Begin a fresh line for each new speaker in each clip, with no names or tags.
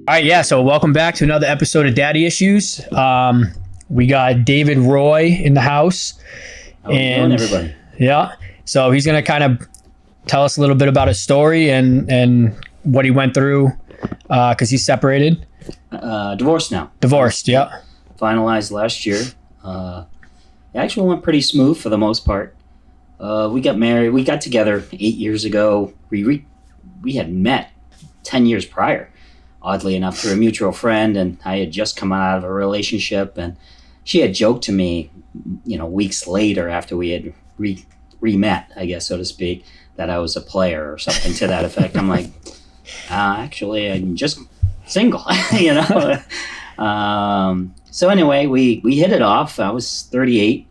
All right, yeah. So welcome back to another episode of Daddy Issues. We got David Roy in the house,
How you doing, everybody?
Yeah, so he's gonna kind of tell us a little bit about his story and what he went through because he's separated,
Divorced now.
divorced. Yeah,
Finalized last year. It actually went pretty smooth for the most part. We got married. We got together 8 years ago. We had met 10 years prior, oddly enough, through a mutual friend, and I had just come out of a relationship, and she had joked to me, weeks later after we had re-met, I guess, so to speak, that I was a player or something to that effect. I'm like, actually, I'm just single, So anyway, we hit it off. I was 38,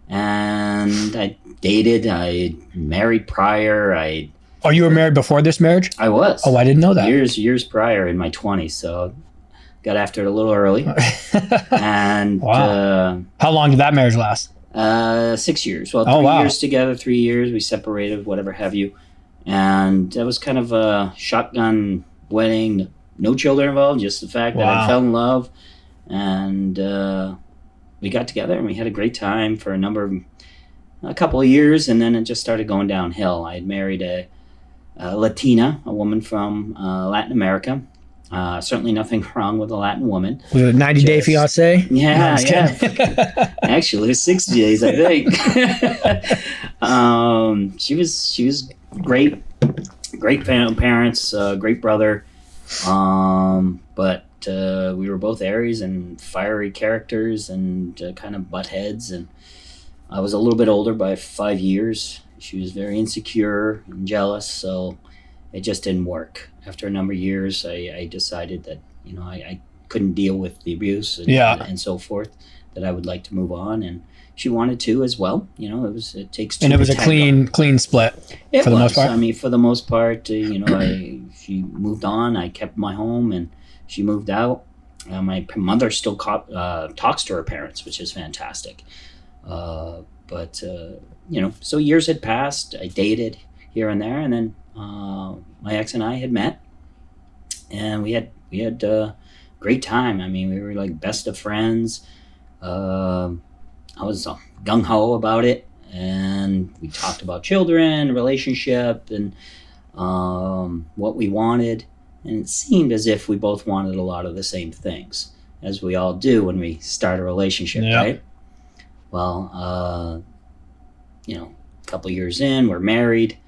and I dated. I married prior.
Oh, you were married before this marriage?
I was.
Oh, I didn't know that.
Years prior, in my 20s, so got after it a little early. And
wow. How long did that marriage last?
6 years. Well, 3 years together, 3 years. We separated, whatever have you. And that was kind of a shotgun wedding. No children involved, just the fact that I fell in love. And we got together and we had a great time for a couple of years. And then it just started going downhill. I had married a Latina, a woman from Latin America. Certainly nothing wrong with a Latin woman.
Was it a 90-day fiance?
Yeah, yeah. Actually, it was 60 days, I think. She was great parents, great brother. But we were both Aries and fiery characters and kind of butt heads. And I was a little bit older by 5 years. She was very insecure and jealous, so it just didn't work. After a number of years, I decided that I couldn't deal with the abuse and so forth, that I would like to move on, and she wanted to as well. It takes two.
And it was a clean split for the most part.
I mean, for the most part, she moved on. I kept my home, and she moved out. My mother still talks to her parents, which is fantastic. But so years had passed. I dated here and there, and then my ex and I had met, and we had a great time. I mean, we were like best of friends. I was gung ho about it, and we talked about children, relationship, and what we wanted. And it seemed as if we both wanted a lot of the same things, as we all do when we start a relationship, right? Well, a couple years in, we're married.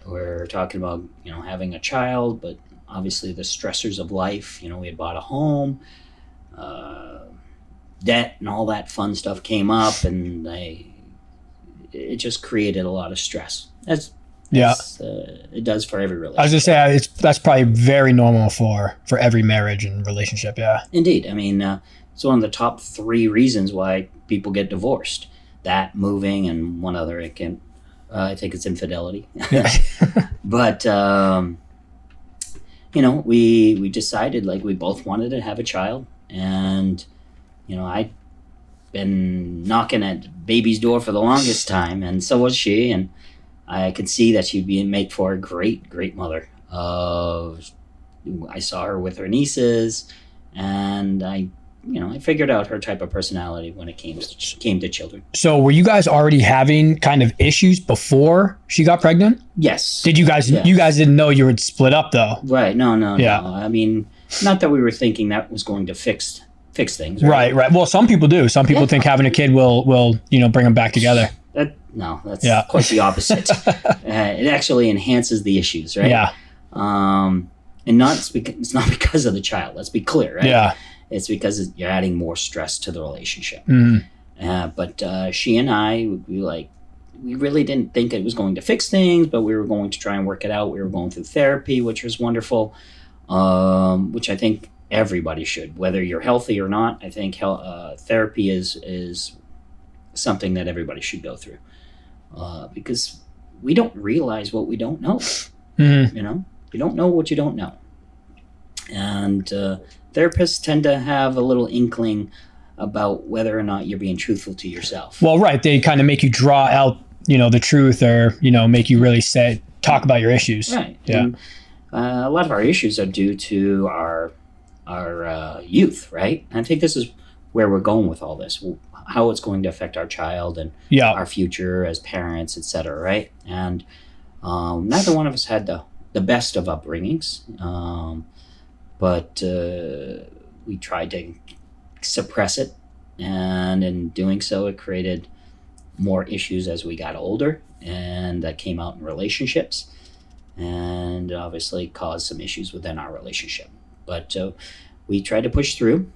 We're talking about, having a child, but obviously the stressors of life, we had bought a home, debt and all that fun stuff came up, and it just created a lot of stress. It does for every relationship.
I was just saying that's probably very normal for every marriage and relationship. Yeah.
Indeed. I mean, it's one of the top 3 reasons why people get divorced. That, moving, and one other. I think it's infidelity.
Yeah.
But we decided, like, we both wanted to have a child, and I'd been knocking at baby's door for the longest time, and so was she, and I could see that she'd make for a great mother. I saw her with her nieces, and I figured out her type of personality when it came to children.
So were you guys already having kind of issues before she got pregnant?
Yes.
Did you guys? Yes. You guys didn't know you would split up though?
Right. No. I mean, not that we were thinking that was going to fix things.
Right. Well, some people do. Some people think having a kid will bring them back together.
That's quite the opposite. It actually enhances the issues, right?
Yeah.
And it's not because of the child. Let's be clear, right?
Yeah.
It's because you're adding more stress to the relationship.
Mm-hmm.
But she and I, we really didn't think it was going to fix things, but we were going to try and work it out. We were going through therapy, which was wonderful, which I think everybody should, whether you're healthy or not. I think therapy is something that everybody should go through, because we don't realize what we don't know.
Mm-hmm.
You don't know what you don't know. And therapists tend to have a little inkling about whether or not you're being truthful to yourself.
Well, right. They kind of make you draw out, the truth, or, make you really talk about your issues.
Right.
Yeah.
And, a lot of our issues are due to our our youth, right? And I think this is where we're going with all this, how it's going to affect our child and
Yeah.
our future as parents, etc. Right? And neither one of us had the best of upbringings, but we tried to suppress it, and in doing so, it created more issues as we got older, and that came out in relationships, and obviously caused some issues within our relationship. But we tried to push through.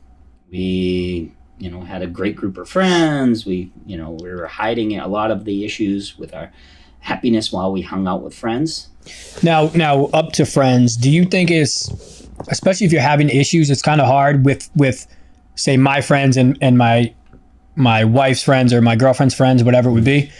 We, had a great group of friends. We were hiding a lot of the issues with our happiness while we hung out with friends.
Now, up to friends, do you think is, especially if you're having issues, it's kind of hard with say my friends and my wife's friends or my girlfriend's friends, whatever it would be,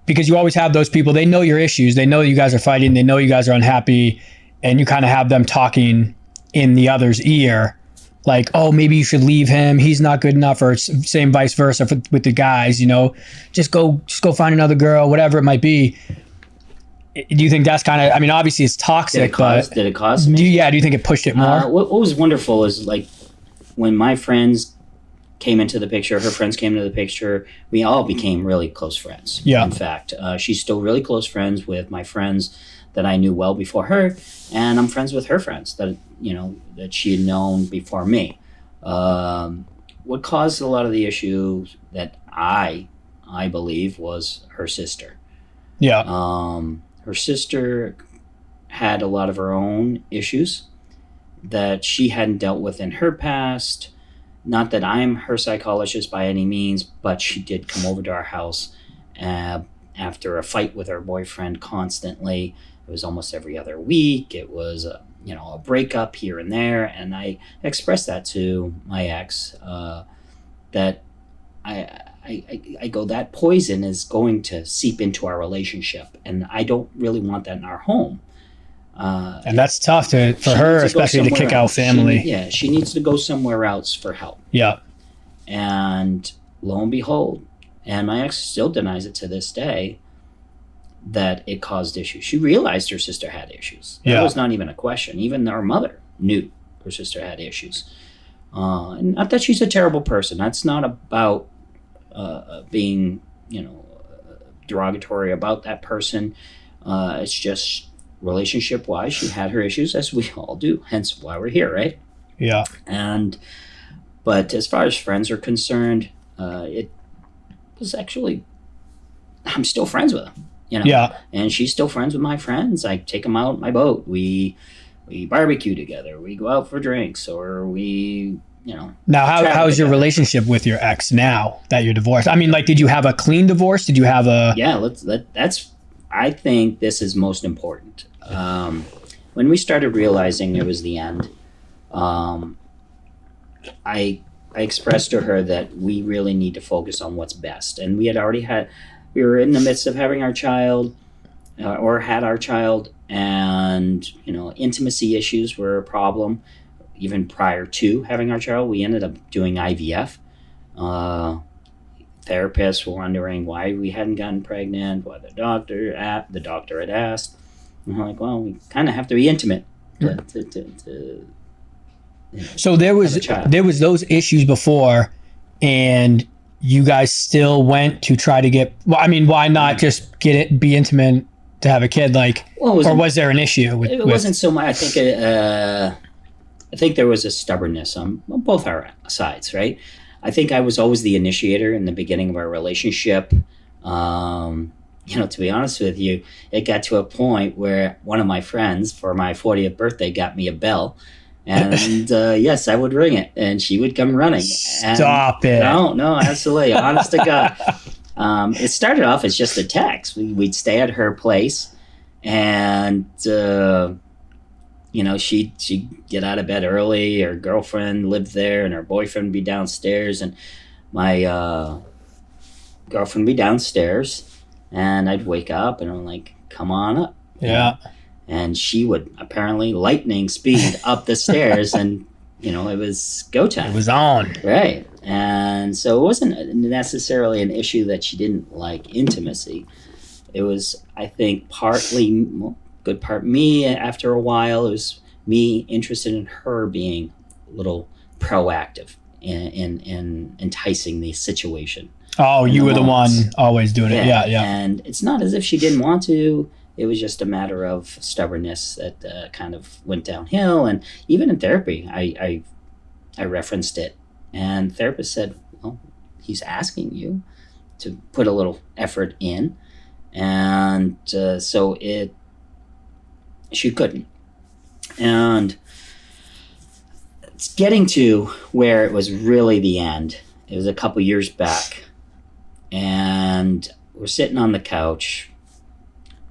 because you always have those people. They know your issues. They know you guys are fighting. They know you guys are unhappy, and you kind of have them talking in the other's ear, like, oh, maybe you should leave him. He's not good enough, or same vice versa with the guys. Just go find another girl, whatever it might be. Do you think that's kind of? I mean, obviously it's toxic,
Did it cause me?
Do you think it pushed it more?
What was wonderful is like when my friends came into the picture, her friends came into the picture, we all became really close friends.
Yeah.
In fact, she's still really close friends with my friends that I knew well before her, and I'm friends with her friends that she had known before me. What caused a lot of the issues that I believe was her sister.
Yeah.
Her sister had a lot of her own issues that she hadn't dealt with in her past. Not that I'm her psychologist by any means, but she did come over to our house after a fight with her boyfriend constantly. It was almost every other week. It was a breakup here and there, and I expressed that to my ex, that I go, that poison is going to seep into our relationship, and I don't really want that in our home.
And that's tough for her, especially to kick out family.
She needs to go somewhere else for help.
Yeah.
And lo and behold, and my ex still denies it to this day, that it caused issues. She realized her sister had issues. That was not even a question. Even our mother knew her sister had issues. And not that she's a terrible person. That's not about being, derogatory about that person. It's just relationship-wise, she had her issues, as we all do. Hence why we're here, right?
Yeah.
But as far as friends are concerned, it was actually, I'm still friends with them.
Yeah.
And she's still friends with my friends. I take them out on my boat. We barbecue together. We go out for drinks, or we,
Now, how's your relationship with your ex now that you're divorced? I mean, like, did you have a clean divorce? Did you have a?
Yeah, that's. I think this is most important. When we started realizing it was the end, I expressed to her that we really need to focus on what's best, and we were in the midst of having our child, or had our child, and intimacy issues were a problem. Even prior to having our child, we ended up doing IVF. Therapists were wondering why we hadn't gotten pregnant, why the doctor had asked. And we're like, well, we kind of have to be intimate to
So there was those issues before, and you guys still went to try to get. Well, I mean, why not just be intimate to have a kid? Like, or was there an issue with?
It wasn't so much. I think there was a stubbornness on both our sides, right? I think I was always the initiator in the beginning of our relationship. To be honest with you, it got to a point where one of my friends for my 40th birthday got me a bell. And yes, I would ring it, and she would come running.
Stop it.
No, absolutely. Honest to God. It started off as just a text. We'd stay at her place, and she'd get out of bed early. Her girlfriend lived there, and her boyfriend would be downstairs, and my girlfriend would be downstairs, and I'd wake up, and I'm like, come on up.
Yeah.
And she would apparently lightning speed up the stairs, and it was go time.
It was on.
Right. And so it wasn't necessarily an issue that she didn't like intimacy. It was, I think, good part me. After a while, it was me interested in her being little proactive in enticing the situation.
Oh,
in
you
the
were the one
moments.
always doing it. Yeah, yeah.
And it's not as if she didn't want to. It was just a matter of stubbornness that kind of went downhill. And even in therapy, I referenced it, and the therapist said, "Well, he's asking you to put a little effort in," and she couldn't. And it's getting to where it was really the end. It was a couple years back, and we're sitting on the couch,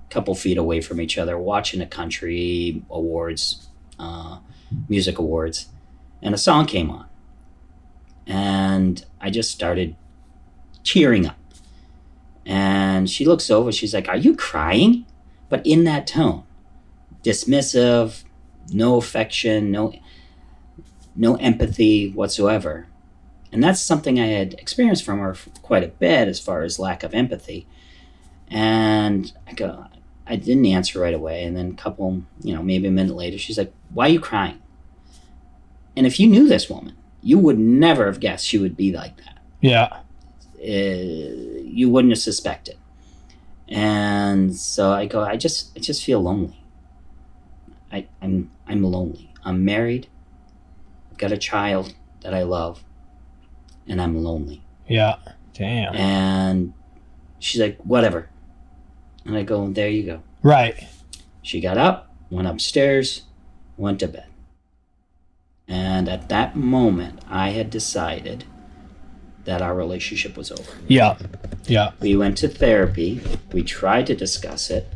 a couple feet away from each other, watching a country awards, music awards, and a song came on, and I just started tearing up. And she looks over, she's like, "Are you crying?" But in that tone, dismissive, no affection, no empathy whatsoever. And that's something I had experienced from her quite a bit as far as lack of empathy. And I didn't answer right away. And then maybe a minute later, she's like, "Why are you crying?" And if you knew this woman, you would never have guessed she would be like that.
Yeah.
You wouldn't have suspected. And so I go, I just feel lonely. I'm lonely. I'm married. I've got a child that I love, and I'm lonely.
Yeah. Damn.
And she's like, "Whatever." And I go, "There you go."
Right.
She got up, went upstairs, went to bed. And at that moment, I had decided that our relationship was over.
Yeah. Yeah.
We went to therapy. We tried to discuss it.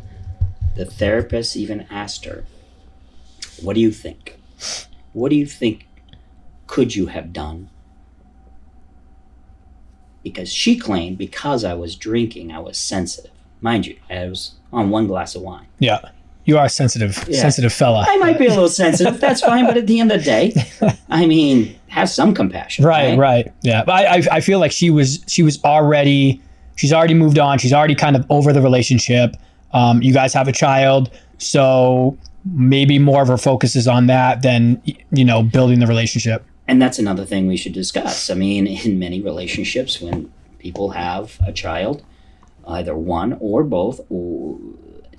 The therapist even asked her, "What do you think? What do you think could you have done?" Because she claimed because I was drinking, I was sensitive. Mind you, I was on one glass of wine.
Yeah. You are a sensitive fella.
I might be a little sensitive. That's fine. But at the end of the day, I mean, have some compassion.
Right. Yeah. But I feel like she's already moved on. She's already kind of over the relationship. You guys have a child. So maybe more of her focus is on that than, building the relationship.
And that's another thing we should discuss. I mean, in many relationships, when people have a child, either one or both,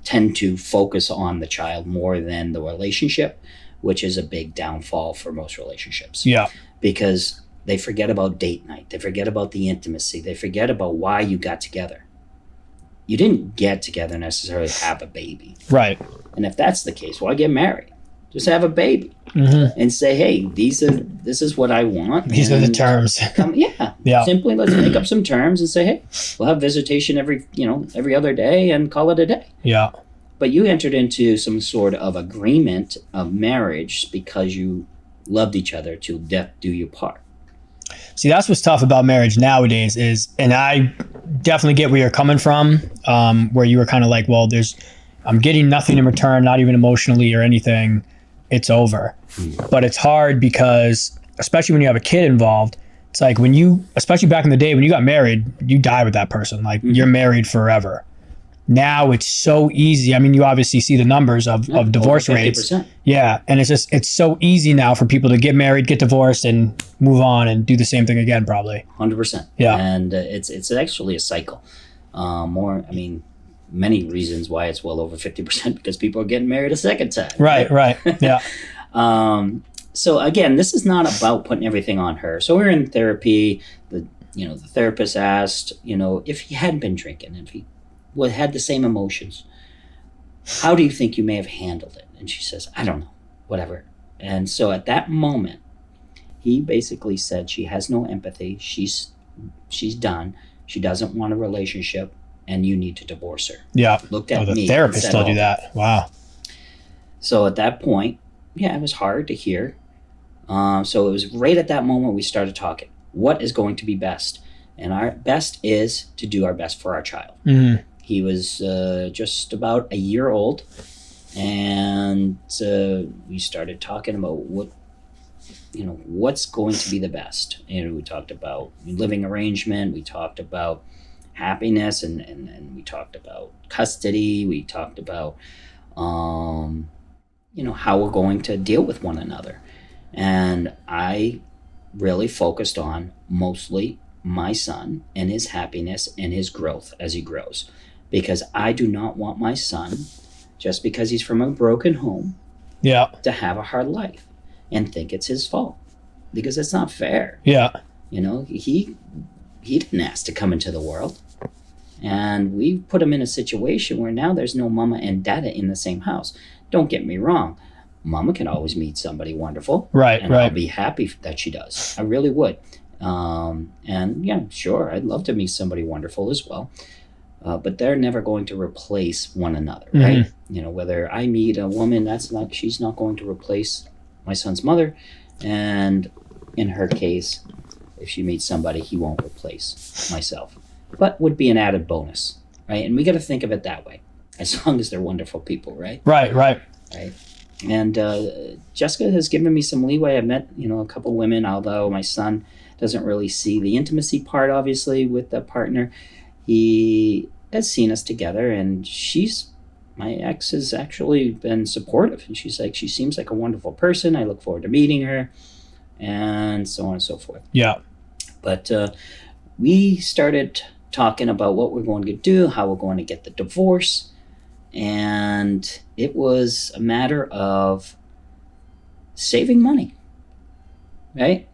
tend to focus on the child more than the relationship, which is a big downfall for most relationships.
Yeah.
Because they forget about date night. They forget about the intimacy. They forget about why you got together. You didn't get together necessarily to have a baby.
Right.
And if that's the case, why get married? Just have a baby and say, "Hey, this is what I want.
These are the terms."
Yeah. Simply, let's make up some terms and say, "Hey, we'll have visitation every other day and call it a day."
Yeah.
But you entered into some sort of agreement of marriage because you loved each other till death do you part.
See, that's what's tough about marriage nowadays and I definitely get where you're coming from, where you were kind of like, well, I'm getting nothing in return, not even emotionally or anything. It's over. But it's hard because, especially when you have a kid involved, it's like especially back in the day when you got married, you die with that person. Like you're married forever. Now it's so easy. I mean, you obviously see the numbers of divorce rates. Yeah. And it's so easy now for people to get married, get divorced, and move on and do the same thing again, probably.
100%.
Yeah.
And it's actually a cycle. Many reasons why it's well over 50% because people are getting married a second time.
Right. Yeah.
So again, this is not about putting everything on her. So we're in therapy. The therapist asked, if he hadn't been drinking, if he had the same emotions, how do you think you may have handled it? And she says, "I don't know, whatever." And so at that moment, he basically said she has no empathy. She's done. She doesn't want a relationship, and you need to divorce her.
Yeah.
Looked at
the
me.
therapist told you that. Wow.
So at that point, it was hard to hear. So it was right at that moment we started talking. What is going to be best? And our best is to do our best for our child.
Mm-hmm.
He was just about a year old, and we started talking about what's going to be the best. And we talked about living arrangement. We talked about happiness, and we talked about custody. We talked about how we're going to deal with one another. And I really focused on mostly my son and his happiness and his growth as he grows. Because I do not want my son, just because he's from a broken home,
Yeah.
to have a hard life and think it's his fault. Because it's not fair.
Yeah.
You know, he didn't ask to come into the world. And we put him in a situation where now there's no mama and dada in the same house. Don't get me wrong. Mama can always meet somebody wonderful.
Right.
And
Right.
I'll be happy that she does. I really would. And yeah, sure, I'd love to meet somebody wonderful as well. But they're never going to replace one another, right? You know, whether I meet a woman, she's not going to replace my son's mother. And in her case, if she meets somebody, he won't replace myself, but would be an added bonus, right? And we got to think of it that way, as long as they're wonderful people, right?
Right. Right.
Right. And Jessica has given me some leeway. I've met, a couple women, although my son doesn't really see the intimacy part, obviously, with the partner. He has seen us together, and my ex has actually been supportive. And she's like, she seems like a wonderful person. I look forward to meeting her, and so on and so forth.
Yeah.
But we started talking about what we're going to do, how we're going to get the divorce. And it was a matter of saving money, right?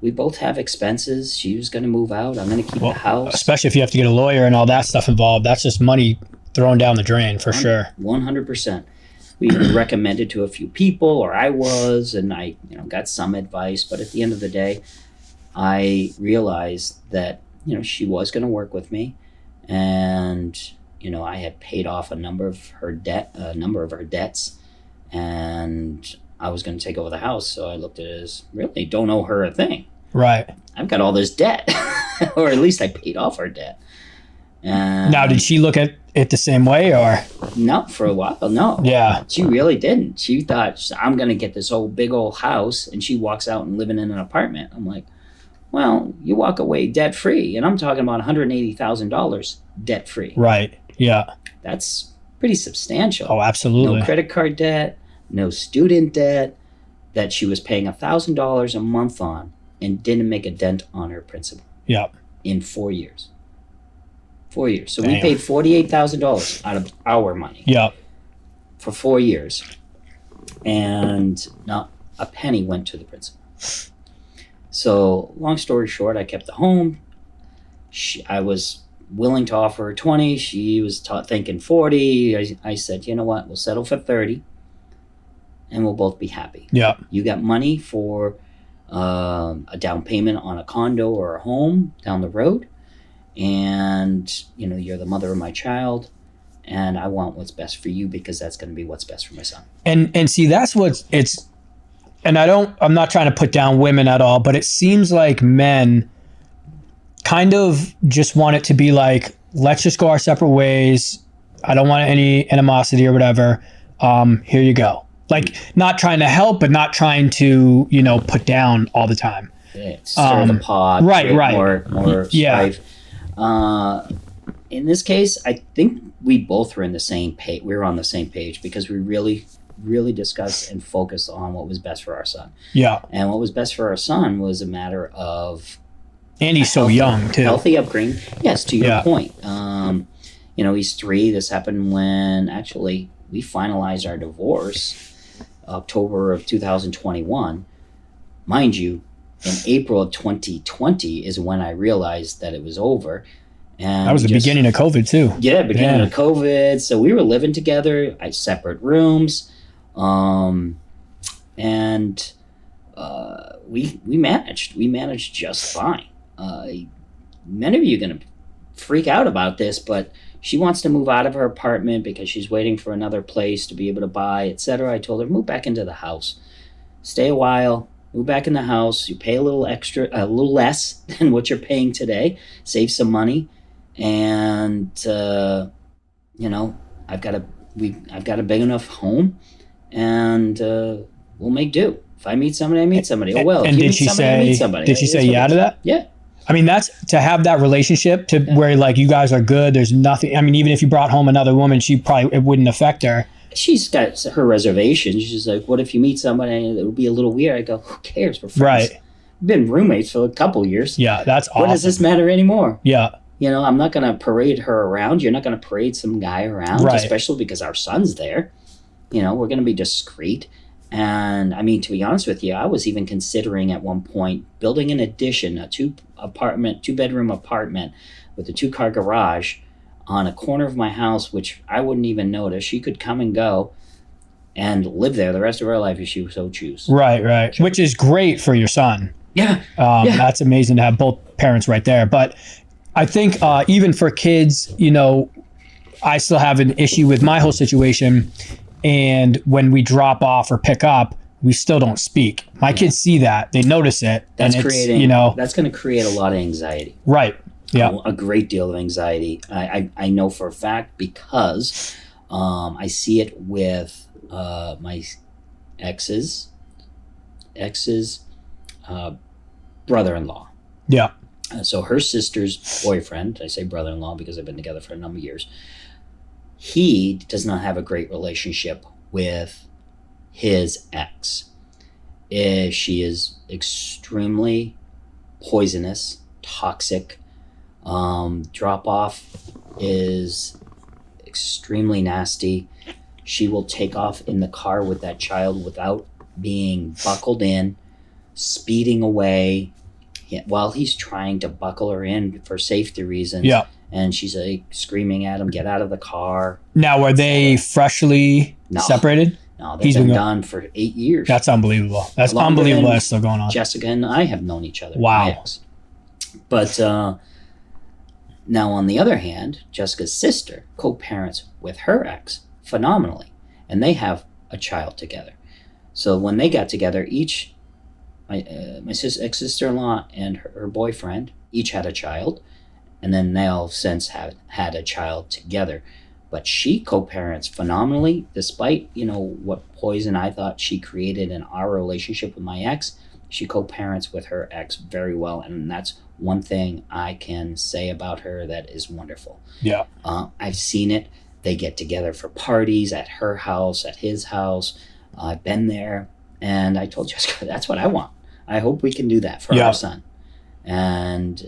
We both have expenses. She was going to move out. I'm going to keep the house.
Especially if you have to get a lawyer and all that stuff involved. That's just money thrown down the drain for sure.
100%. We were recommended to a few people, or I was, and I got some advice. But at the end of the day, I realized that, she was going to work with me. And I had paid off a number of her debts, and I was going to take over the house. So I looked at it as, really don't owe her a thing.
Right.
I've got all this debt, or at least I paid off her debt. And
Now, did she look at it the same way, or?
No, for a while, no.
Yeah.
She really didn't. She thought, I'm going to get this big old house, and she walks out and living in an apartment. I'm like, well, you walk away debt free, and I'm talking about $180,000 debt free.
Right. Yeah.
That's pretty substantial.
Oh, absolutely.
No credit card debt, no student debt that she was paying $1,000 a month on, and didn't make a dent on her principal.
Yeah.
In 4 years. 4 years. So
Damn.
we paid $48,000 out of our money.
Yeah.
For 4 years. And not a penny went to the principal. So long story short, I kept the home. I was willing to offer her 20. She was thinking 40. I said, you know what? We'll settle for 30 and we'll both be happy.
Yeah.
You got money for a down payment on a condo or a home down the road. And, you're the mother of my child. And I want what's best for you because that's going to be what's best for my son.
And see, that's and I'm not trying to put down women at all, but it seems like men kind of just want it to be like, let's just go our separate ways. I don't want any animosity or whatever. Here you go. Like, not trying to help, but not trying to, put down all the time.
Stir the pot.
Right.
More strife. In this case, I think we both were in the same page. We were on the same page because we really discussed and focused on what was best for our son.
Yeah.
And what was best for our son was a matter of...
And he's so young, too.
Healthy upbringing. Yes, to your
Yeah.
point. He's 3. This happened when, actually, we finalized our divorce October of 2021. Mind you, in April of 2020 is when I realized that it was over. And
that was the beginning of COVID, too.
Yeah, beginning of COVID. So we were living together. I separate rooms. And we managed. We managed just fine. Many of you are going to freak out about this, but she wants to move out of her apartment because she's waiting for another place to be able to buy, etc. I told her, move back into the house. Stay a while. Move back in the house. You pay a little less than what you're paying today. Save some money. And, I've got a big enough home, and we'll make do. If I meet somebody, I meet somebody. Oh, well.
And did she say yeah to that?
Yeah.
I mean, that's to have that relationship where like you guys are good. There's nothing. I mean, even if you brought home another woman, it wouldn't affect her.
she's got her reservations. She's like, what if you meet somebody that would be a little weird? I go, who cares? We're friends.
Right.
We've been roommates for a couple years.
Yeah, that's awesome.
What does this matter anymore?
Yeah.
You know, I'm not going to parade her around. You're not going to parade some guy around,
Right.
especially because our son's there. You know, we're going to be discreet. And I mean, to be honest with you, I was even considering at one point building an addition, a two bedroom apartment with a 2-car garage on a corner of my house, which I wouldn't even notice. She could come and go and live there the rest of her life if she so choose.
Right. Which is great for your son.
Yeah.
That's amazing to have both parents right there. But I think even for kids, you know, I still have an issue with my whole situation. And when we drop off or pick up, we still don't speak. My kids see that. They notice it.
That's
and it's,
creating,
you know,
that's going to create a lot of anxiety.
right. Yeah.
A great deal of anxiety. I know for a fact because I see it with my ex's brother-in-law.
Yeah.
So her sister's boyfriend, I say brother-in-law because they've been together for a number of years, he does not have a great relationship with his ex. She is extremely poisonous, toxic. Drop-off is extremely nasty. She will take off in the car with that child without being buckled in, speeding away while he's trying to buckle her in for safety reasons.
Yeah.
And she's like screaming at him, get out of the car.
Now, are they freshly separated?
No, they've been done for 8 years.
That's unbelievable. That's
Longer
unbelievable
than
that's still going on.
Jessica and I have known each other.
Wow.
my ex. But now, on the other hand, Jessica's sister co-parents with her ex phenomenally. And they have a child together. So when they got together, my ex-sister-in-law and her boyfriend each had a child. And then they all since have had a child together. But she co-parents phenomenally, despite, you know, what poison I thought she created in our relationship with my ex. She co-parents with her ex very well. And that's one thing I can say about her that is wonderful.
Yeah.
I've seen it. They get together for parties at her house, at his house. I've been there. And I told Jessica, that's what I want. I hope we can do that for our son. And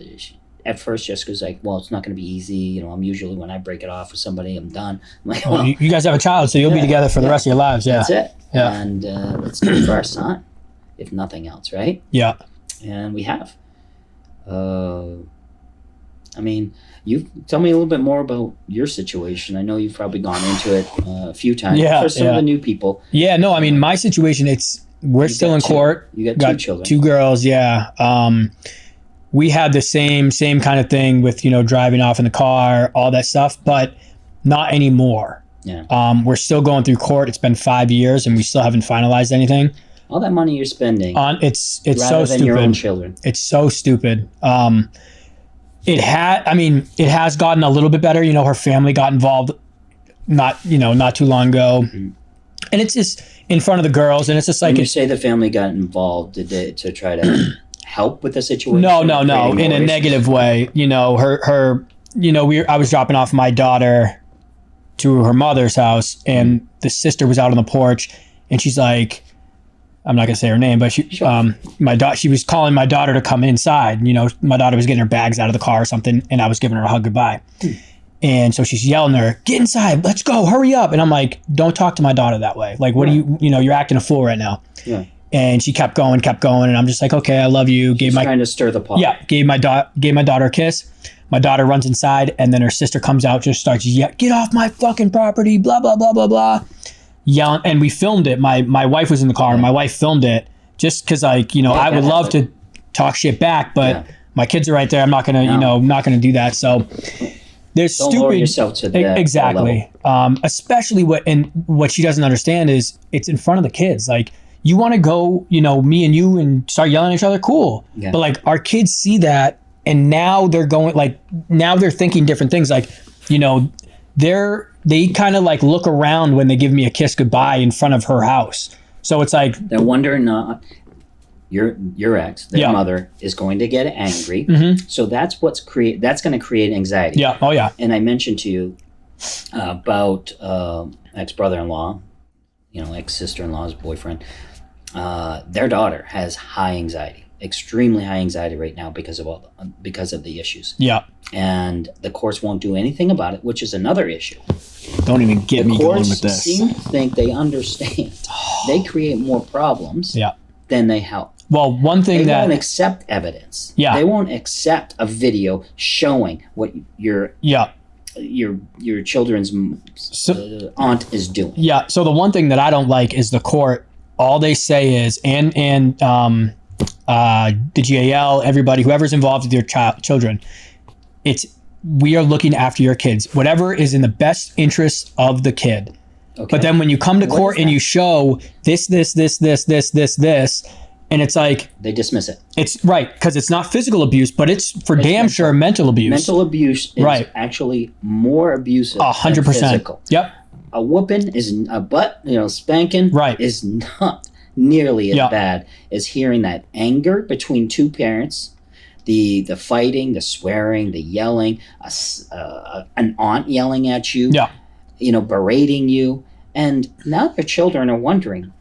at first, Jessica's like, well, it's not going to be easy. You know, I'm usually, when I break it off with somebody, I'm done. I'm like,
Well, you guys have a child, so you'll be together for the rest of your lives. Yeah.
that's it.
Yeah.
And let's do it for our son, if nothing else, right?
Yeah.
And we have. I mean, you tell me a little bit more about your situation. I know you've probably gone into it a few times.
Yeah,
For some of the new people.
Yeah. No, I mean, my situation, we're still in court.
You got 2 children.
2 girls. Yeah. We had the same kind of thing with, you know, driving off in the car, all that stuff, but not anymore.
Yeah.
We're still going through court. It's been 5 years and we still haven't finalized anything.
All that money you're spending
On it's
rather
so
than your own
stupid.
children.
It's so stupid. It has gotten a little bit better. You know, her family got involved not too long ago.
Mm-hmm.
And it's just in front of the girls, and it's just like
When you say the family got involved, did they to try to help with the situation?
no,
creating
in
more
a
issues?
negative way. You know, her you know, I was dropping off my daughter to her mother's house, and the sister was out on the porch, and she's like, I'm not gonna say her name, but she was calling my daughter to come inside. You know, my daughter was getting her bags out of the car or something, and I was giving her a hug goodbye. And so she's yelling at her, get inside, let's go, hurry up. And I'm like, don't talk to my daughter that way. Like, what do you know, you're acting a fool right now.
Yeah.
And she kept going. And I'm just like, okay, I love you.
She's trying to stir the pot.
Yeah, gave my daughter a kiss. My daughter runs inside, and then her sister comes out, just starts yelling, get off my fucking property, blah, blah, blah, blah, blah. Yelling, and we filmed it. My wife was in the car, and my wife filmed it just because, like, you know, I would love to talk shit back, but my kids are right there. I'm not gonna, not gonna do that. So there's
Don't
stupid.
lower yourself to that
Exactly. Especially what she doesn't understand is it's in front of the kids. Like, you want to go, you know, me and you, and start yelling at each other, cool.
Yeah.
But like, our kids see that, and now they're going, like, now they're thinking different things. Like, you know, they kind of like look around when they give me a kiss goodbye in front of her house. So it's like,
They're wondering, your ex, their mother, is going to get angry.
Mhm.
So that's going to create anxiety.
yeah, oh yeah,
And I mentioned to you, about ex-brother-in-law, ex-sister-in-law's boyfriend. Their daughter has high anxiety, extremely high anxiety right now because of the issues.
Yeah.
And the courts won't do anything about it, which is another issue.
Don't even get me going with
Courts
this.
seem to think they understand. They create more problems
Yeah.
than they help.
Well, one thing
They
that
won't accept evidence.
Yeah.
They won't accept a video showing what your children's aunt is doing.
Yeah. So the one thing that I don't like is the court. All they say is, and the GAL, everybody, whoever's involved with your children, we are looking after your kids. Whatever is in the best interest of the kid.
Okay.
But then when you come to
What
court
is
and
that?
you show this, and it's like,
They dismiss it.
it's right, because it's not physical abuse, but it's for damn
mental.
sure mental abuse.
Mental abuse is
Right.
actually more abusive
100%.
than physical.
Yep.
A whooping is a butt, spanking
Right.
is not nearly as
Yeah.
bad as hearing that anger between two parents, the fighting, the swearing, the yelling, an aunt yelling at you,
Yeah.
berating you, and now their children are wondering,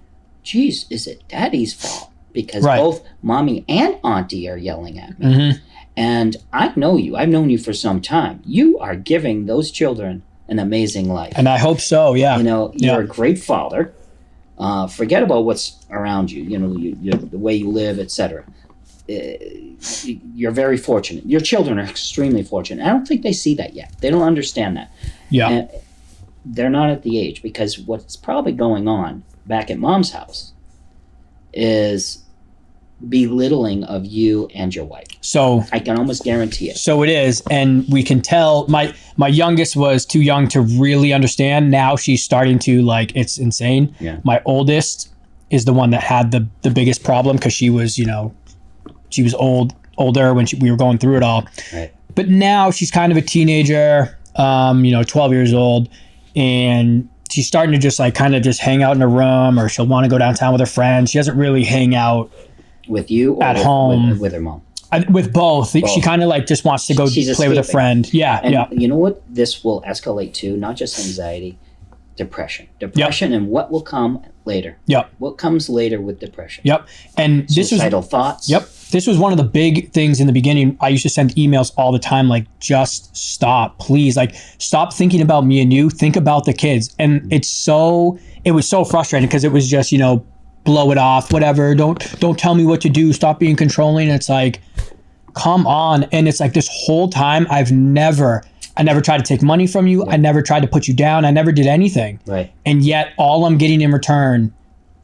geez, is it daddy's fault? Because
Right.
both mommy and auntie are yelling at me.
Mm-hmm.
And I know you. I've known you for some time. You are giving those children an amazing life.
And I hope so. Yeah.
You're
Yeah.
a great father. Forget about what's around you. The way you live, etc. You're very fortunate. Your children are extremely fortunate. I don't think they see that yet. They don't understand that.
Yeah.
And they're not at the age, because what's probably going on back at mom's house is belittling of you and your wife.
So
I can almost guarantee it.
it is, and we can tell. My youngest was too young to really understand. Now she's starting to, it's insane.
Yeah.
My oldest is the one that had the biggest problem, because she was older when we were going through it all.
Right.
But now she's kind of a teenager, 12 years old, and she's starting to just just hang out in a room, or she'll want to go downtown with her friends. She doesn't really hang out
With you or
At
with,
home.
with her mom.
with both. She
Both.
kind of just wants to go
She's
play with a
escaping.
friend. Yeah.
And
Yeah.
you know what this will escalate to? Not just anxiety, depression. Depression and what will come later.
Yep.
What comes later with depression?
Yep. And this was
Suicidal thoughts.
Yep. This was one of the big things in the beginning. I used to send emails all the time, just stop, please. Stop thinking about me and you. Think about the kids. And it was so frustrating, because it was just, blow it off, whatever. Don't tell me what to do. Stop being controlling. It's come on. And it's this whole time I never tried to take money from you. I never tried to put you down. I never did anything.
Right.
And yet all I'm getting in return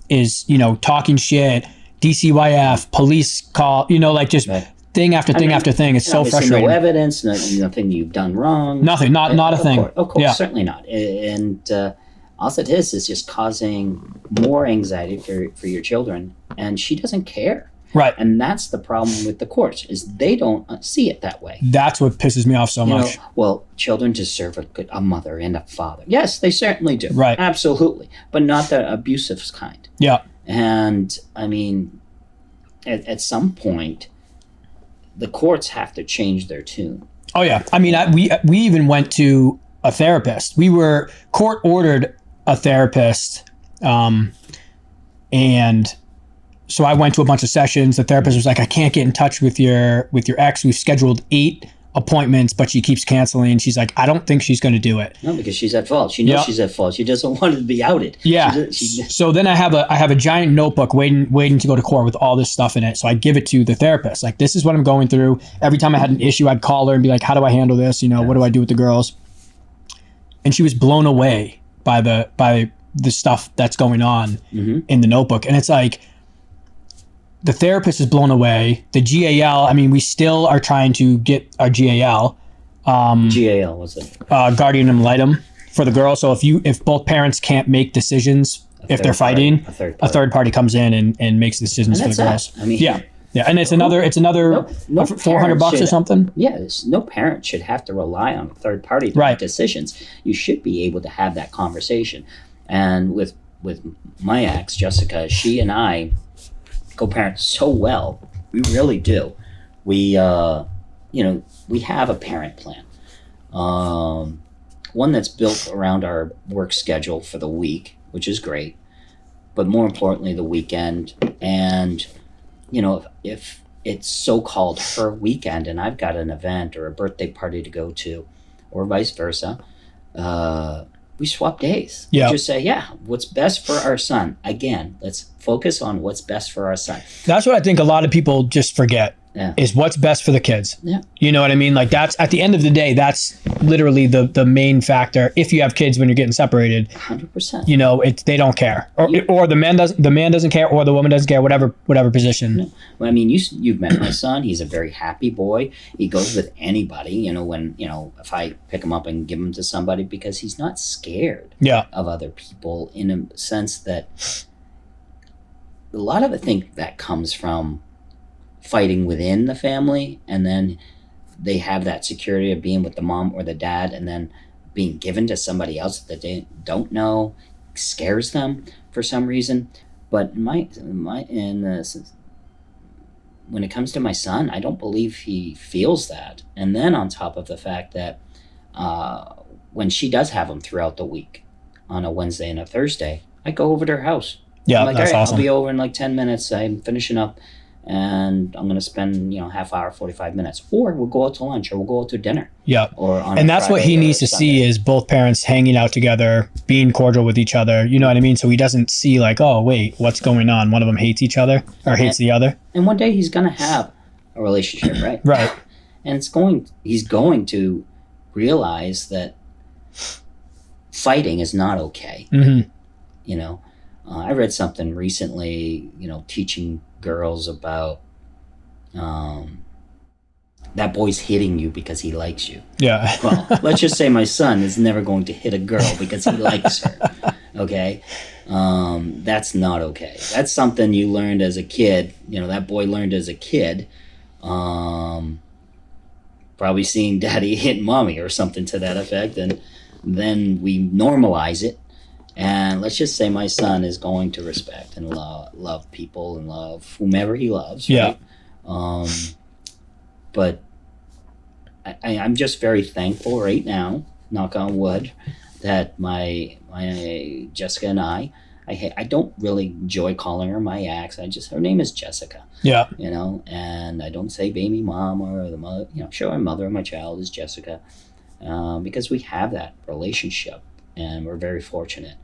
is, talking shit, DCYF, police call, just
Right.
thing after thing after thing. It's so
Obviously
frustrating.
No evidence, nothing you've done wrong.
Nothing, not a
Of
thing.
Of course,
Yeah.
certainly not. And all it is just causing more anxiety for your children, and she doesn't care.
Right.
And that's the problem with the courts, is they don't see it that way.
That's what pisses me off so much.
Children deserve a mother and a father. Yes, they certainly do.
Right.
Absolutely. But not the abusive kind.
Yeah.
And I mean, at some point, the courts have to change their tune.
Oh yeah. I mean, we even went to a therapist. We were court ordered a therapist, and so I went to a bunch of sessions. The therapist was like, I can't get in touch with your ex. We've scheduled 8 appointments, but she keeps canceling. She's like, I don't think she's going to do it.
No, because she's at fault. She knows
Yeah.
she's at fault. She doesn't want to be outed.
Yeah. So then I have a giant notebook waiting to go to court with all this stuff in it. So I give it to the therapist. This is what I'm going through. Every time I had an issue, I'd call her and be like, how do I handle this? What do I do with the girls? And she was blown away by the stuff that's going on in the notebook. And it's the therapist is blown away. The GAL, I mean, we still are trying to get our GAL.
GAL, what's it?
Guardian ad litem for the girl. So if both parents can't make decisions, if they're fighting, a third party comes in and makes decisions
And
for the
that's
girls.
that. I mean,
yeah. And it's another
no
$400 or
parent
something.
Yes, no parent should have to rely on a third party to
Right.
make decisions. You should be able to have that conversation. And with my ex, Jessica, she and I co-parent so well. We really do. We we have a parent plan. one that's built around our work schedule for the week, which is great, but more importantly, the weekend. And, if it's so-called her weekend and I've got an event or a birthday party to go to, or vice versa, we swap days.
Yeah.
We just say, what's best for our son? Again, let's focus on what's best for our son.
That's what I think a lot of people just forget.
Yeah.
Is what's best for the kids.
Yeah.
You know what I mean? Like that's at the end of the day, that's literally the main factor. If you have kids when you're getting separated,
100%.
They don't care, or the man doesn't care, or the woman doesn't care, whatever position.
No. Well, I mean, you've met my son. He's a very happy boy. He goes with anybody. When if I pick him up and give him to somebody, because he's not scared.
Yeah.
Of other people, in a sense that a lot of I think that comes from fighting within the family, and then they have that security of being with the mom or the dad, and then being given to somebody else that they don't know scares them for some reason. But when it comes to my son, I don't believe he feels that. And then on top of the fact that when she does have him throughout the week on a Wednesday and a Thursday, I go over to her house.
Yeah,
I'm like,
that's
all right,
awesome.
I'll be over in like 10 minutes. I'm finishing up. And I'm going to spend, half hour, 45 minutes. Or we'll go out to lunch, or we'll go out to dinner.
Yeah.
Or on
and that's what he needs to see is both parents hanging out together, being cordial with each other. You know what I mean? So he doesn't see like, oh, wait, what's going on? One of them hates each other or hates the other.
And one day he's going to have a relationship, right?
Right.
And he's going to realize that fighting is not okay.
Mm-hmm.
I read something recently, teaching girls about that boy's hitting you because he likes you.
Yeah.
Well, let's just say my son is never going to hit a girl because he likes her. Okay? That's not okay. That's something you learned as a kid. That boy learned as a kid. Probably seeing daddy hit mommy or something to that effect. And then we normalize it. And let's just say my son is going to respect and love people and love whomever he loves. Right? Yeah. But I'm just very thankful right now, knock on wood, that my Jessica and I don't really enjoy calling her my ex. Her name is Jessica.
Yeah.
And I don't say baby mom or the mother. Sure, my mother of my child is Jessica, because we have that relationship, and we're very fortunate.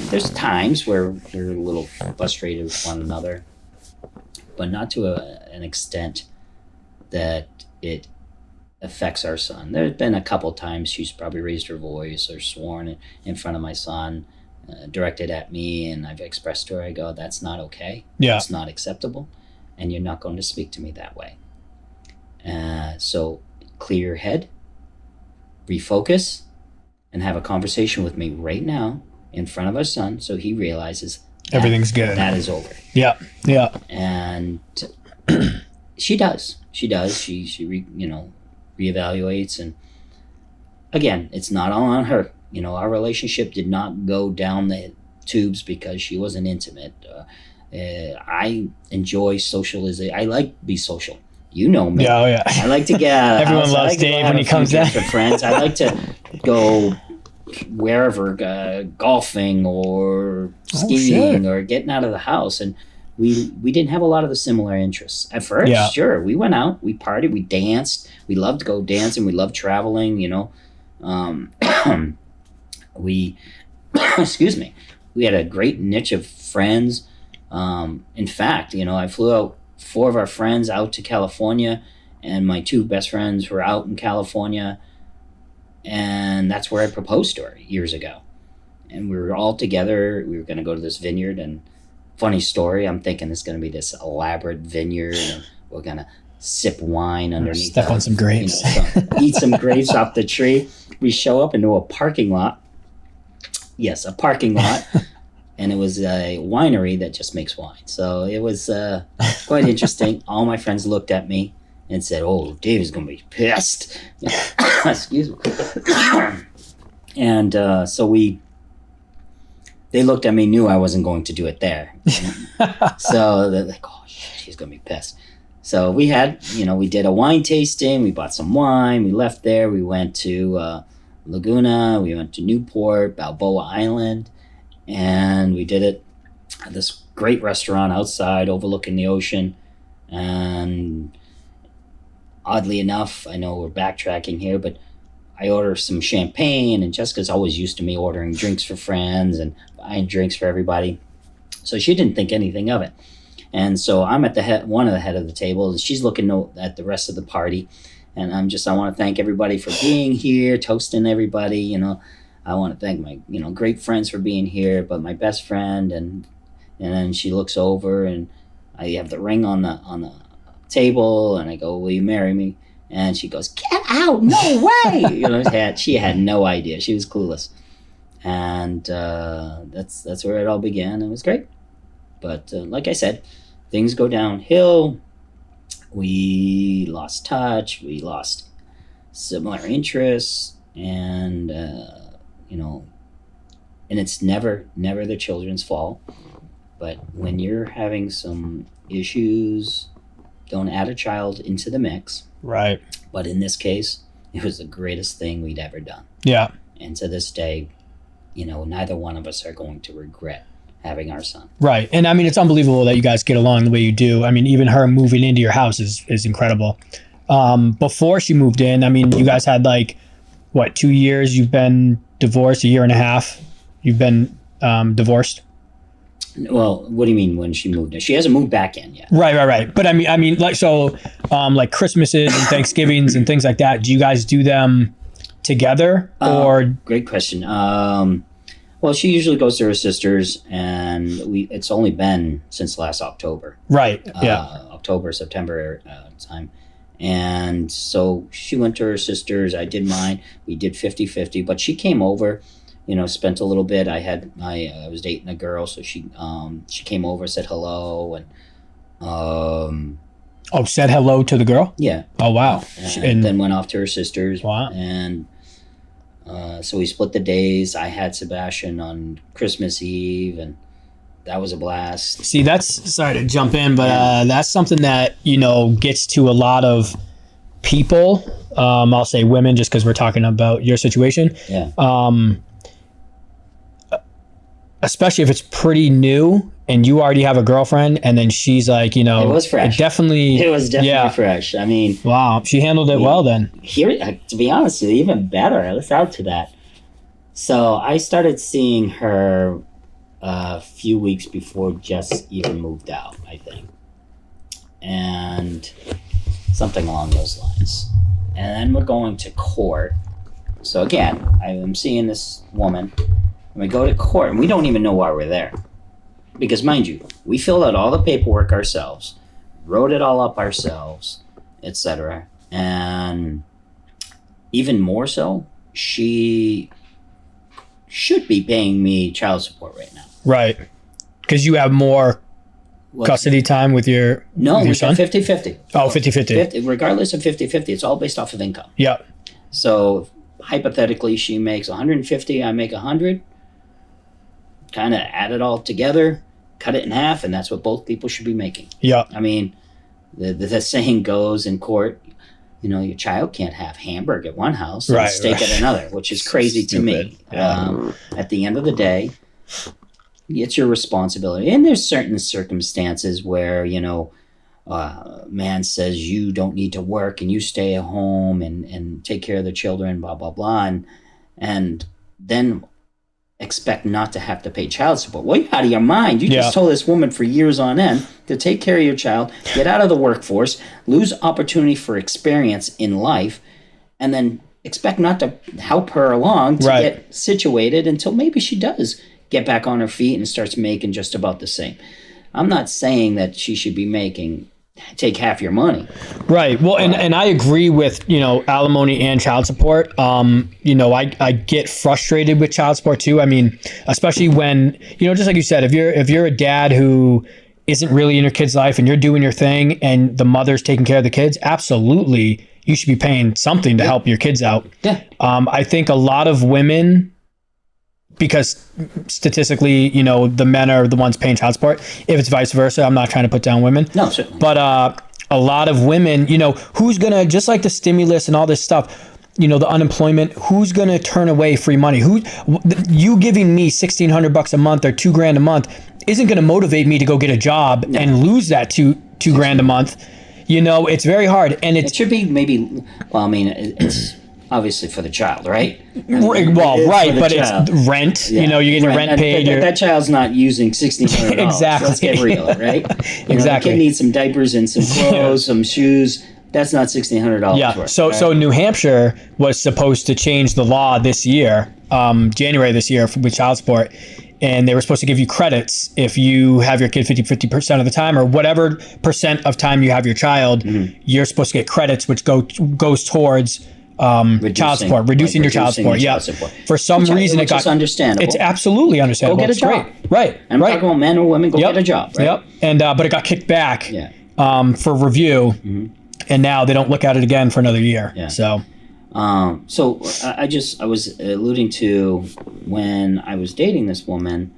There's times where we're a little frustrated with one another, but not to an extent that it affects our son. There's been a couple times she's probably raised her voice or sworn in front of my son, directed at me, and I've expressed to her, I go, that's not okay.
Yeah.
It's not acceptable, and you're not going to speak to me that way. So clear your head, refocus, and have a conversation with me right now in front of our son, so he realizes
everything's good.
That is over.
Yeah. Yeah.
And she does. She reevaluates, and again, it's not all on her. Our relationship did not go down the tubes because she wasn't intimate. I enjoy socialization. I like to be social. You know me.
Yeah, oh yeah.
I like to get out of the
Everyone
house.
loves Dave when he comes down.
With friends. I like to go wherever, golfing or skiing or getting out of the house. And we didn't have a lot of the similar interests. At first, sure, we went out, we partied, we danced. We loved to go dancing. We loved traveling, we, excuse me, we had a great niche of friends. In fact, I flew out 4 of our friends out to California, and my 2 best friends were out in California. And that's where I proposed to her years ago. And we were all together. We were going to go to this vineyard. And funny story, I'm thinking it's going to be this elaborate vineyard. And we're going to sip wine underneath.
Step on some grapes.
Eat some grapes off the tree. We show up into a parking lot. Yes, a parking lot. And it was a winery that just makes wine. So it was quite interesting. All my friends looked at me and said, oh, Dave is going to be pissed. Excuse me. And so they looked at me, knew I wasn't going to do it there. So they're like, oh, shit, he's going to be pissed. So we had, we did a wine tasting. We bought some wine. We left there. We went to Laguna. We went to Newport, Balboa Island, and we did it at this great restaurant outside overlooking the ocean. And oddly enough, I know we're backtracking here, but I ordered some champagne, and Jessica's always used to me ordering drinks for friends and buying drinks for everybody. So she didn't think anything of it. And so I'm at the head, one of the head of the table, and she's looking at the rest of the party. And I want to thank everybody for being here, toasting everybody. I want to thank my, great friends for being here, but my best friend. And then she looks over, and I have the ring on the table, and I go, "Will you marry me?" And she goes, "Get out! No way!" She had no idea. She was clueless. And that's where it all began. It was great. But like I said, things go downhill. We lost touch. We lost similar interests, and and it's never the children's fault. But when you're having some issues, don't add a child into the mix.
Right.
But in this case, it was the greatest thing we'd ever done.
Yeah.
And to this day, neither one of us are going to regret having our son.
Right. And I mean, it's unbelievable that you guys get along the way you do. I mean, even her moving into your house is incredible. Before she moved in, I mean, you guys had 2 years you've been divorced, a year and a half you've been divorced?
Well, what do you mean when she moved in? She hasn't moved back in yet.
Right. But I mean, like Christmases and Thanksgivings and things like that, do you guys do them together or?
Great question. Well, she usually goes to her sister's, and it's only been since last October.
Right. Yeah.
October, September time. And so she went to her sister's. I did mine. We did 50-50, but she came over, spent a little bit. I was dating a girl, so she came over, said hello, and
said hello to the girl?
Yeah.
Oh, wow.
And then went off to her sister's.
Wow.
And so we split the days. I had Sebastian on Christmas Eve, and that was a blast.
See, sorry to jump in, but that's something that, gets to a lot of people. I'll say women just because we're talking about your situation.
Yeah.
Especially if it's pretty new and you already have a girlfriend, and then she's like,
it was fresh.
It was definitely
fresh. I mean,
wow, she handled it well then.
Here, to be honest with you, even better. Let's add to that. So I started seeing her a few weeks before Jess even moved out, I think, and something along those lines. And then we're going to court. So again, I'm seeing this woman, and we go to court, and we don't even know why we're there. Because mind you, we filled out all the paperwork ourselves, wrote it all up ourselves, etc. And even more so, she should be paying me child support right now.
Right. Because you have more custody time with your son?
50-50.
Oh, 50-50.
Regardless of 50-50, it's all based off of income.
Yeah.
So hypothetically, she makes 150, I make 100. Kind of add it all together, cut it in half, and that's what both people should be making.
Yeah.
I mean, the saying goes in court, your child can't have hamburger at one house and steak at another, which is crazy to me. Yeah. At the end of the day, it's your responsibility. And there's certain circumstances where, man says you don't need to work and you stay at home and take care of the children, blah, blah, blah. And then expect not to have to pay child support. Well, you're out of your mind. You just told this woman for years on end to take care of your child, get out of the workforce, lose opportunity for experience in life, and then expect not to help her along to get situated until maybe she does get back on her feet and starts making just about the same. I'm not saying that she should be take half your money. Right.
Well, and I agree with, alimony and child support. I get frustrated with child support too. I mean, especially when, just like you said, if you're a dad who isn't really in your kid's life and you're doing your thing and the mother's taking care of the kids, absolutely, you should be paying something to help your kids out.
Yeah.
I think a lot of women, because statistically, the men are the ones paying child support. If it's vice versa, I'm not trying to put down women.
No, certainly.
But a lot of women, who's going to, just like the stimulus and all this stuff, the unemployment, who's going to turn away free money? You giving me $1,600 a month or $2,000 a month isn't going to motivate me to go get a job and lose that $2,000 a month. It's very hard, and
It should be maybe. Well, I mean, it's obviously for the child, right?
Right, but child. It's rent. Yeah. You're getting your rent paid.
That child's not using $1,600.
Exactly.
Let's get real, right?
Exactly.
The kid needs some diapers and some clothes, some shoes. That's not $1,600.
Yeah.
Worth,
So New Hampshire was supposed to change the law this year, January this year, with child support. And they were supposed to give you credits if you have your kid 50% of the time, or whatever percent of time you have your child, you're supposed to get credits, which goes towards child support, reducing your child support. Yeah. For some reason, it got
understandable.
It's absolutely understandable.
Go get a job.
Great. Right.
I'm talking about men or women. Go get a job. Right?
Yep. And but it got kicked back for review, and now they don't look at it again for another year.
Yeah.
So
I was alluding to when I was dating this woman,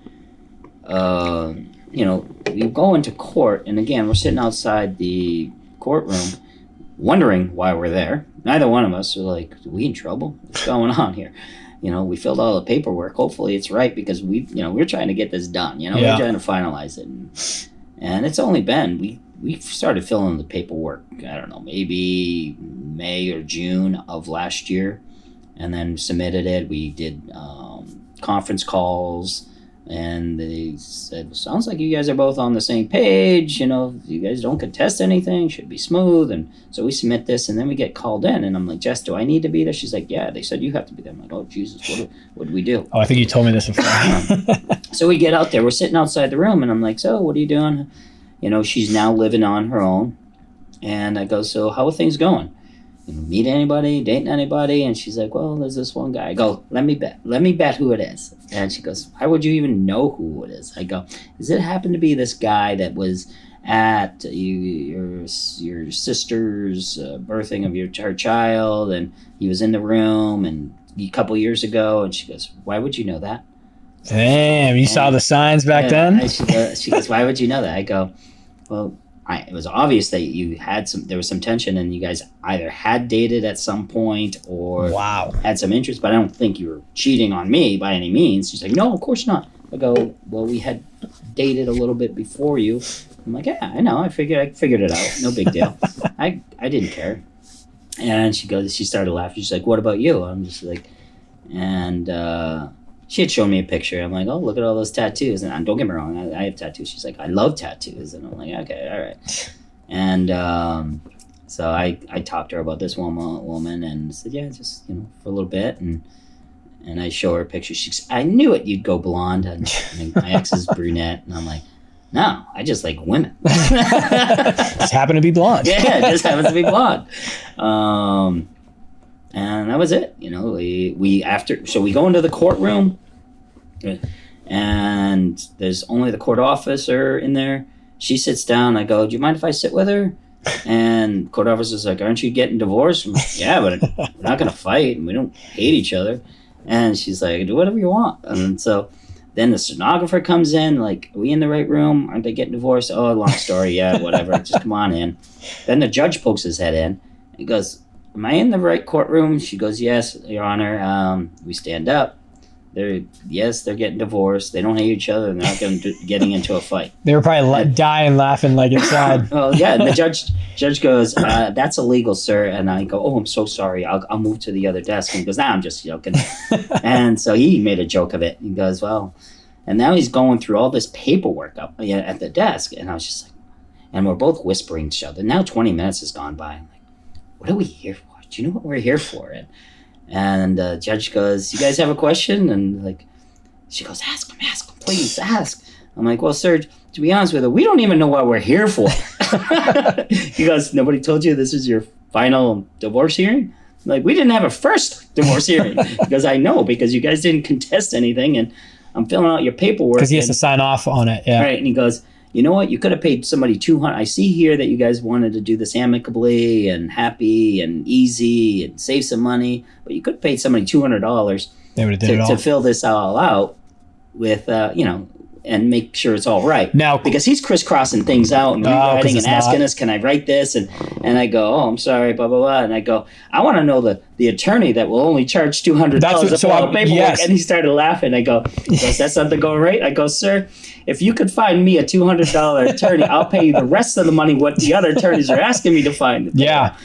we go into court, and again, we're sitting outside the courtroom wondering why we're there. Neither one of us are like, are we in trouble? What's going on here? We filled all the paperwork. Hopefully it's right, because we're trying to get this done. We're trying to finalize it. And it's only been, we started filling the paperwork, I don't know, maybe May or June of last year, and then submitted it. We did conference calls, and they said, sounds like you guys are both on the same page. You guys don't contest anything, should be smooth. And so we submit this, and then we get called in, and I'm like, Jess, do I need to be there? She's like, yeah, they said you have to be there. I'm like, oh, Jesus, what do we do?
Oh, I think you told me this before.
So we get out there, we're sitting outside the room, and I'm like, so what are you doing? She's now living on her own. And I go, so how are things going? Meet anybody, dating anybody? And she's like, well, there's this one guy. I go, let me bet who it is. And she goes, how would you even know who it is? I go, does it happen to be this guy that was at your sister's birthing of her child, and he was in the room and a couple years ago? And she goes, why would you know that?
Damn, you saw the signs back then?
She goes, why would you know that? I go, well, it was obvious that there was some tension, and you guys either had dated at some point or had some interest, but I don't think you were cheating on me by any means. She's like, no, of course not. I go, well, we had dated a little bit before you. I'm like, yeah, I know. I figured it out. No big deal. I didn't care. And she started laughing. She's like, what about you? I'm just like, and she had shown me a picture. I'm like, oh, look at all those tattoos. And don't get me wrong, I have tattoos. She's like, I love tattoos. And I'm like, okay, all right. And so I talked to her about this woman and said, yeah, just, for a little bit. And I show her a picture. She's, I knew it, you'd go blonde. And my ex is brunette. And I'm like, no, I just like women.
Just happen to be blonde.
Yeah, it just happens to be blonde. And that was it. We go into the courtroom, and there's only the court officer in there. She sits down. I go, do you mind if I sit with her? And court officer's like, aren't you getting divorced? I'm like, yeah, but we're not going to fight, and we don't hate each other. And she's like, do whatever you want. And so then the stenographer comes in, like, are we in the right room? Aren't they getting divorced? Oh, long story. Yeah, whatever. Just come on in. Then the judge pokes his head in. He goes, am I in the right courtroom? She goes, yes, Your Honor. We stand up. They're getting divorced. They don't hate each other. And they're not getting into a fight.
They were probably dying laughing like inside.
Well, yeah. And the judge goes, that's illegal, sir. And I go, oh, I'm so sorry. I'll move to the other desk. And he goes, nah, I'm just joking. And so he made a joke of it. He goes, well, and now he's going through all this paperwork up at the desk. And I was just like, and we're both whispering to each other. Now 20 minutes has gone by. I'm like, what are we here for? Do you know what we're here for? And the judge goes, you guys have a question? And like, she goes, ask him, please, ask. I'm like, well, sir, to be honest with you, we don't even know what we're here for. He goes, nobody told you this is your final divorce hearing? I'm like, we didn't have a first divorce hearing. He goes, I know, because you guys didn't contest anything, and I'm filling out your paperwork.
Because he has to sign off on it, yeah.
Right, and he goes, you know what? You could have paid somebody $200. I see here that you guys wanted to do this amicably and happy and easy and save some money, but you could have paid somebody $200
they would have did it all
to fill this all out with, and make sure it's all right.
Now,
Because he's crisscrossing things out and
'cause
rewriting
it's
and asking
not.
us, can I write this? And I go, oh, I'm sorry, blah, blah, blah. And I go, I want to know the attorney that will only charge $200
That's what-
to
so
file
I'm-
paperwork.
yes.
And he started laughing. I go, is that something going right? I go, sir, if you could find me a $200 attorney, I'll pay you the rest of the money what the other attorneys are asking me to find.
yeah.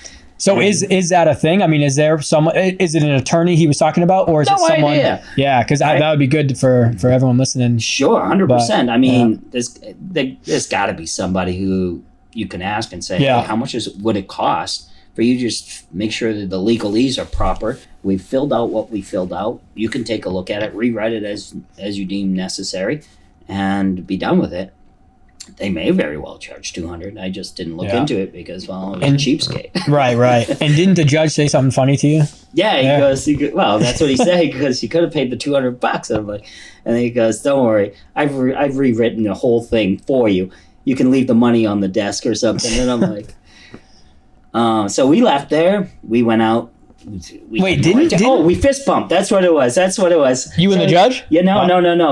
So is that a thing? I mean, is there someone? Is it an attorney he was talking about, or is it
No
someone?
idea.
Yeah, because that would be good for everyone listening.
Sure, 100%.
But,
I mean, there's got to be somebody who you can ask and say,
Yeah.
hey, how much would it cost for you to just make sure that the legalese are proper? We've filled out what we filled out. You can take a look at it, rewrite it as you deem necessary, and be done with it. They may very well charge $200. I just didn't look
Yeah.
into it because, well, it was
And-
a cheapskate.
Right. And didn't the judge say something funny to you?
Yeah,
Yeah.
well, that's what he said, because he could have paid the $200. I'm like, and then he goes, don't worry, I've rewritten the whole thing for you. You can leave the money on the desk or something. And I'm like, so we left there. We went out.
Wait, didn't-
Oh, we fist bumped. That's what it was.
You and the judge?
Yeah, no.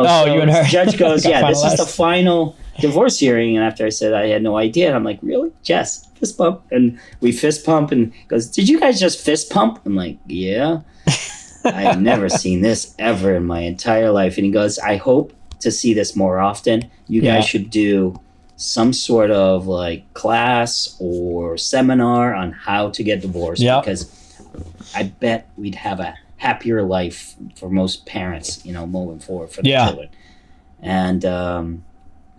Oh, you and her.
The judge goes,
Got
yeah, this is the
finalized.
final divorce hearing. And after I said I had no idea, I'm like, really? Jess, fist bump. And we fist pump, and he goes, did you guys just fist pump? I'm like, yeah. I've never seen this ever in my entire life. And he goes, I hope to see this more often. You
Yeah.
guys should do some sort of like class or seminar on how to get divorced,
Yeah.
because I bet we'd have a happier life for most parents, moving forward for the
Yeah.
children. And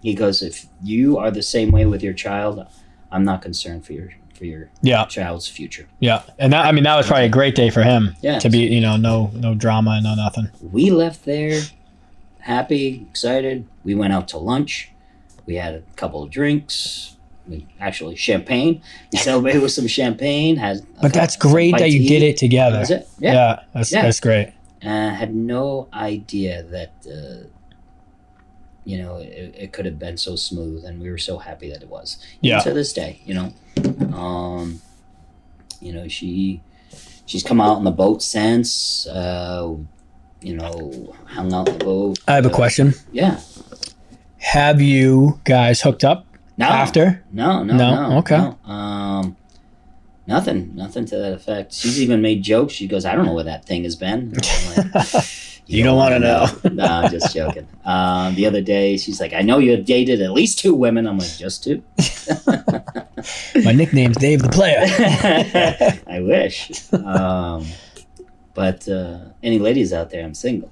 he goes, if you are the same way with your child, I'm not concerned for your
Yeah.
child's future.
Yeah. And that was probably a great day for him.
Yeah.
To be, no drama, no nothing.
We left there happy, excited. We went out to lunch. We had a couple of drinks. Actually, champagne. We celebrated with some champagne.
But that's great that you did it together.
That's it. Yeah.
That's great.
And I had no idea that, it could have been so smooth, and we were so happy that it was.
Yeah.
Even to this day, she's come out on the boat since, hung out the boat.
I have a question.
Yeah.
Have you guys hooked up
No.
after?
No.
Okay.
No. Nothing to that effect. She's even made jokes. She goes, I don't know where that thing has been. I'm like,
You don't wanna know.
No, I'm just joking. The other day, she's like, I know you have dated at least 2 women. I'm like, just 2?
My nickname's Dave the Player.
I wish. But any ladies out there, I'm single.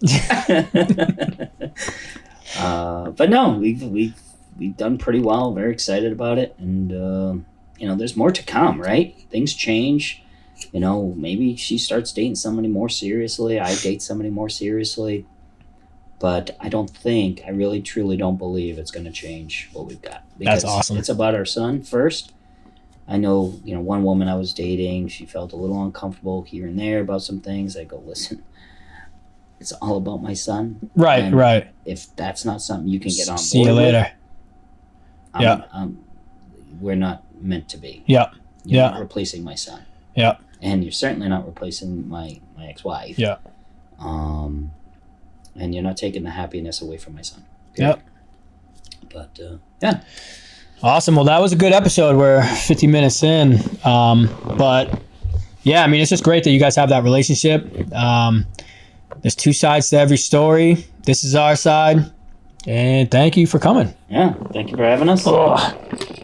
But no, we've done pretty well. Very excited about it, and there's more to come. Right? Things change. Maybe she starts dating somebody more seriously. I date somebody more seriously. But I really truly don't believe it's going to change what we've got.
That's awesome.
It's about our son first. I know, one woman I was dating, she felt a little uncomfortable here and there about some things. I go, listen, it's all about my son.
Right.
And
Right.
If that's not something you can get on board
See you later.
with, we're not meant to be.
Yeah.
You're
Yeah.
not replacing my son.
Yeah.
And you're certainly not replacing my ex-wife.
Yeah.
And you're not taking the happiness away from my son.
Yep.
But yeah.
Awesome. Well, that was a good episode. We're 50 minutes in. But yeah, I mean, it's just great that you guys have that relationship. There's 2 sides to every story. This is our side. And thank you for coming.
Yeah. Thank you for having us.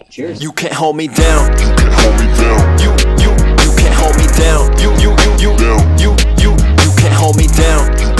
Cheers.
You can't hold me down. You can't hold me down. You can't hold me down. You can't hold me down.